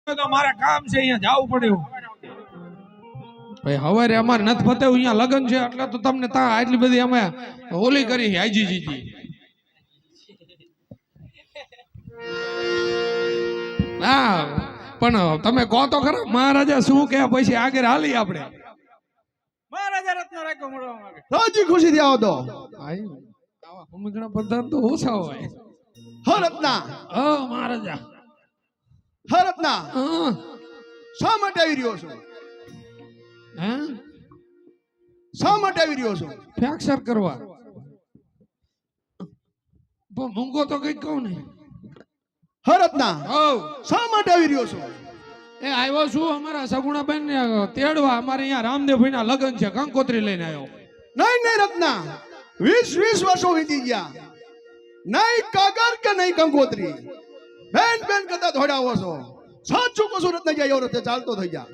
તો મારે કામ છે, અહીંયા જવું પડ્યું ભાઈ. હવારે અમારે નથી ફતે અહીંયા લગન છે એટલે તો તમને તા આટલી બધી અમે હોલી કરી હાઈજીજી. હા પણ તમે કહો તો ખરા મહારાજા શું કે પછી આગળ હાલી આપણે. મહારાજા રત્ન રાખ્યો મળવા માંગે રાજી ખુશીથી આવો તો આવા ભૂમિકણા પ્રધાન તો ઓછા હોય. હ રત્ના મહારાજા હ રત્ના શા માટે આવી રહ્યો છો? હે શા માટે આવી રહ્યો છો? ફ્રેક્ચર કરવા. મૂંગો તો કઈ કહું ને. હ રત્ના શા માટે આવી રહ્યો છો? એ આવ્યો છું અમારા સગુણાબેન ને તેડવા. અમારે અહીંયા રામદેવભાઈ ના લગ્ન છે, કંકોત્રી લઈને આવ્યો. નહીં નહીં રત્ના, 20 વર્ષો વીતી ગયા, નહીં કાગર કે નહીં કંકોત્રી, બેન બેન કરતા ધોડાવો છો. સાચું કશું રત્ન જાય રસ્તે ચાલતો થઈ જા.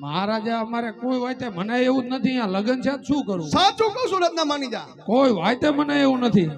મહારાજા અમારે કોઈ વાતે મને એવું જ નથી. અહીંયા લગ્ન છે શું કરું? સાચું કશું રત્ન માની જા. કોઈ વાતે મને એવું નથી.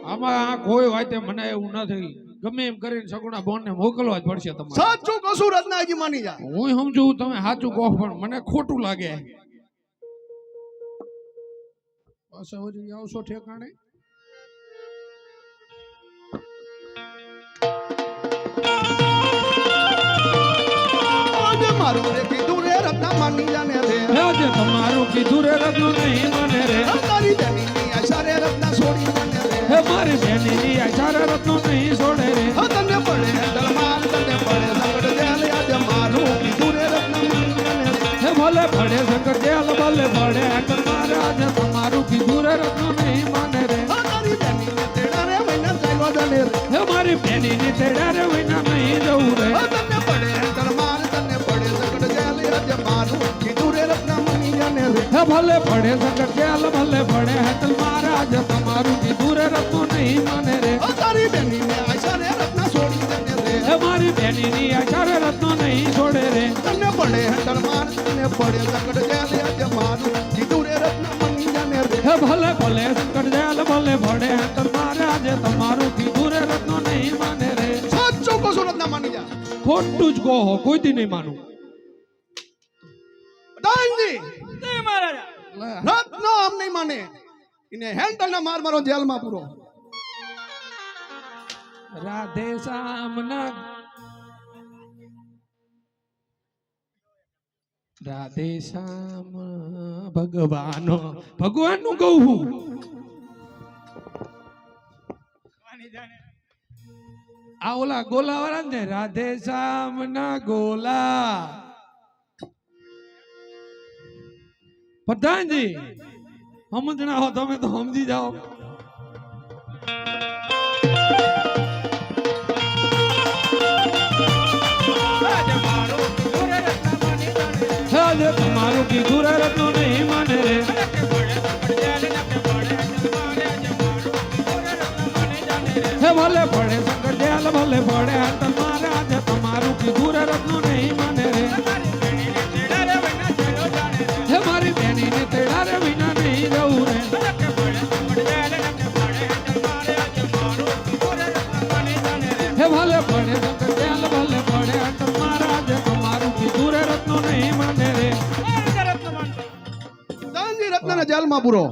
આમાં કોઈ વાતે મને એવું નથી. ગમે એમ કરીને સગુણા બોન ને મોકલવા જ પડશે તમારે. સાચું કશું રત્નાજી માની જા. હું સમજુ તમે સાચું કહો પણ મને ખોટું લાગે. બસ હજી આવશો ઠેકાણે. મારું રે કીધું રે રત્ના માની જાને રે. જે તમારું કીધું રે રત્ન નહીં મને રે. તારી બેની ની આશા રે રત્ના છોડી મને રે. હે મારી બેની ની આશા રે રત્ન નહીં છોડે રે. તને પડે દરમાન તને પડે સંકટ દેલ આજે મારું કીધું રે રત્ના માની જાને રે. હે ભલે પડે સંકટ દેલ ભલે પડે અટલ મારે આજે તમારું કીધું રે રત્ન નહીં માને રે. તારી બેની ને તેડા રે વૈના ચાલ્યો જાને રે. હે મારી બેની ની તેડા રે વૈના નહીં જવું રે. તને પડે દરમાન તને પડે સંકટ દેલ આજે મારું કીધું રે રત્ના માની જાને રે. હે ભલે પડે સંકટ દેલ ભલે પડે અટલ મારે આજે તમારું કીધું રે રત્ન નહીં માને રે. તારી બેની ને આશા રે રત્ના છોડી જાને રે. હે મારી બેની ની આશા રે રત્ન નહીં છોડે રે. તને પડે દરમાન તને પડે સંકટ દેલ આજે મારું કીધું રે રત્ના માની જાને રે. હે ભલે ભલે સંકટ દેલ ભલે પડે અટલ મારે આજે તમારું કીધું રે રત્ન નહીં માને રે. સાચું કશું રત્ના માની જા. ખોટું જ કહો કોઈ દી નહીં માનું. દાઈજી જય મહારાજા. રત્નો આમ નહીં માને. ઇને હેન્ડલ ના માર મારો જેલમાં પૂરો. રાધે સામના રાધે શ્યામ ભગવાનો ભગવાન નું કહું હું. આ ઓલા ગોલા વાળા ને રાધે શ્યામ ના ગોલા. પ્રધાનજી સમજણા હો તમે તો સમજી જાઓ. આજે તમારું કીધું રે રત્નો નહીં માને રે. હે ભલે પડે શંકર દયાલ ભલે પડે હાથ મારે. આજે તમારું કીધું રે રત્નો નહીં માને રે. હે મારી બેની ને તેડા રે વિના નહીં જવું રે. હે ભલે પડે શંકર દયાલ ભલે પડે હાથ મારે. આજે તમારું કીધું રે રત્નો નહીં માને રે. દાનજી રત્નના જાલમાં પૂરો